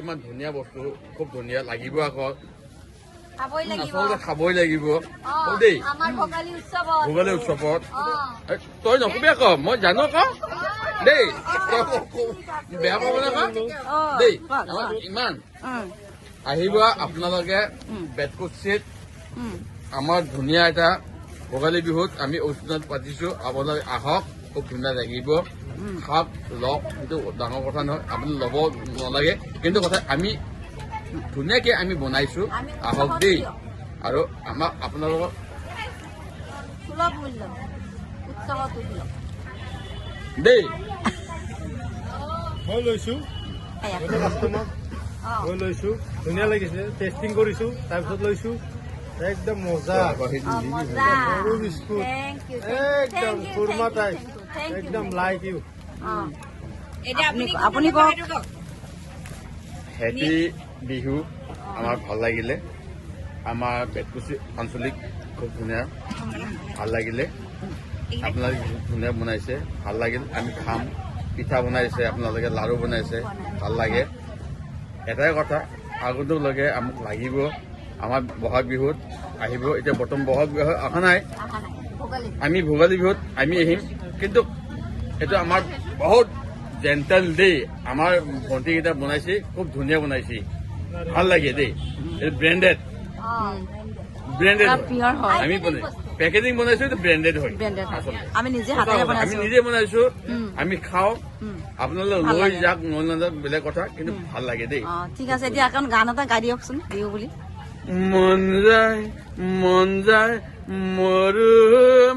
ইমান ধুনীয়া বস্তু, খুব ধুনীয়া লাগিব আকৌ আচলতে খাবই লাগিব দেই। ভোগালী উৎসৱত তই নকবি আকৌ, মই জানো আকৌ দেই, বেয়া পাব নাকা দেই। ইমান আহিব আপোনালোকে বেতকুচিত আমাৰ ধুনীয়া এটা ভোগালী বিহুত আমি অনুষ্ঠান পাতিছো। আপোনালোকে আহক, খুব ধুনীয়া লাগিব, খাওক লওক, সেইটো ডাঙৰ কথা নহয়, আপুনি ল'ব নালাগে, কিন্তু কথা আমি ধুনীয়াকে আমি বনাইছো, আহক দেই। আৰু আমাক আপোনালোকক দেই মই লৈছো, মই লৈছো, ধুনীয়া লাগিছে, টেষ্টিং কৰিছো, তাৰপিছত লৈছো, একদম মজা, সৰু বিস্কুট, একদম কুৰমা টাইপ, একদম লাইক ইউ। আপুনি কওক। হেপী বিহু, আমাৰ ভাল লাগিলে। আমাৰ বেতকুচি আঞ্চলিক খুব ধুনীয়া, ভাল লাগিলে। আপোনালোকে ধুনীয়া বনাইছে, ভাল লাগিল। আমি খাম, পিঠা বনাইছে আপোনালোকে, লাড়ু বনাইছে, ভাল লাগে। এটাই কথা, আগন্তলৈকে আমাক লাগিব। আমাৰ বহাগ বিহুত আহিব, এতিয়া বৰ্তমান বহাগ বিহু অহা নাই, আমি ভোগালী বিহুত আমি আহিম। কিন্তু এইটো আমাৰ বহুত জেণ্টেল দেই, আমাৰ ভণ্টিকেইটা বনাইছে, খুব ধুনীয়া বনাইছে, ভাল লাগে দেই। এইটো ব্ৰেণ্ডেড, আমি পেকেজিং বনাইছো, এইটো ব্ৰেণ্ডেড হয়। আমি নিজে বনাইছো, আমি খাওঁ। আপোনালোকে লৈ যাক লৈ নাযাওক বেলেগ কথা, কিন্তু ভাল লাগে দেই। ঠিক আছে, এতিয়া এখন গান এটা গাই দিয়কচোন বিহু বুলি। মন যায় মৰু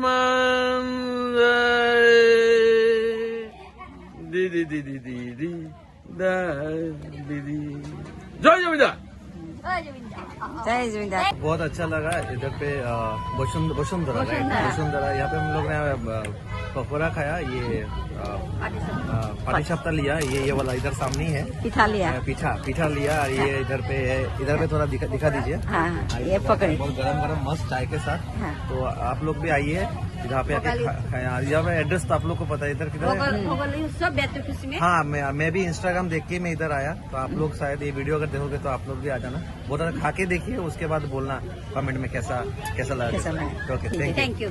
মান যায়, দিদি দিদি দিদি দিদি। জয় জমিদার। जय जमींदार। बहुत अच्छा लगा इधर पे वसुंधरा, यहाँ पे हम लोग ने पकौड़ा खाया, ये पाटीसापटा लिया, ये वाला इधर सामने ही है, पीठा लिया। ये इधर पे थोड़ा दिखा दीजिए। हाँ, ये पकड़े, बहुत गरम मस्त चाय के साथ। हाँ। तो आप लोग भी आइए, यहाँ पे आके यहाँ पे एड्रेस तो आप लोग को पता है इधर किधर है। हाँ, मैं भी इंस्टाग्राम देख के मैं इधर आया, तो आप लोग शायद ये वीडियो अगर देखोगे तो आप लोग भी आ जाना। बहुत खा के देखिए, उसके बाद बोलना कमेंट में कैसा लगा। Okay, thank you.